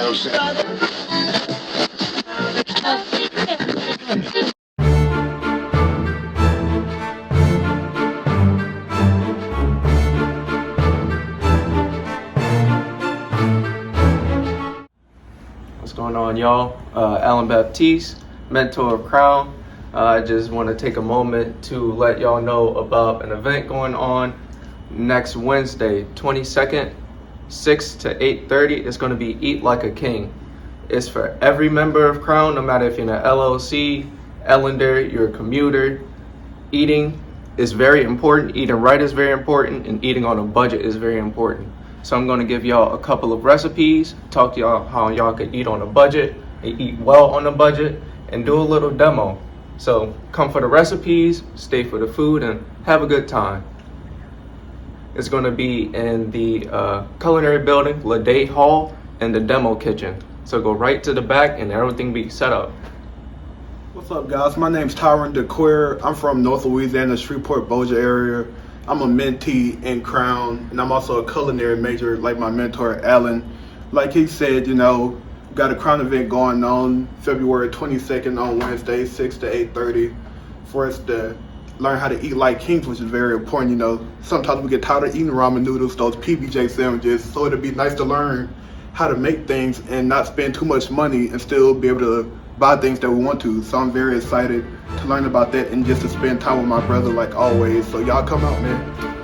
What's going on, y'all? Alan Baptiste, mentor of Crown. I just want to take a moment to let y'all know about an event going on next Wednesday, 22nd, 6 to 8:30. It's going to be Eat Like a King. It's for every member of Crown, no matter if you're in an LLC, Ellender, you're a commuter. Eating is very important. Eating right is very important, and eating on a budget is very important. So I'm going to give y'all a couple of recipes, talk to y'all how y'all can eat on a budget and eat well on a budget, and do a little demo. So come for the recipes, stay for the food, and have a good time. It's going to be in the Culinary Building, Ledet Hall, and the demo kitchen. So go right to the back and everything be set up. What's up, guys? My name's Tyron DeQueer. I'm from North Louisiana, Shreveport, Bossier area. I'm a mentee in Crown, and I'm also a culinary major like my mentor, Alan. Like he said, got a Crown event going on February 22nd on Wednesday, 6 to 8:30, for us to learn how to eat like kings, which is very important. Sometimes we get tired of eating ramen noodles, those PBJ sandwiches, so it'd be nice to learn how to make things and not spend too much money and still be able to buy things that we want to. So I'm very excited to learn about that and just to spend time with my brother like always. So y'all come out, man.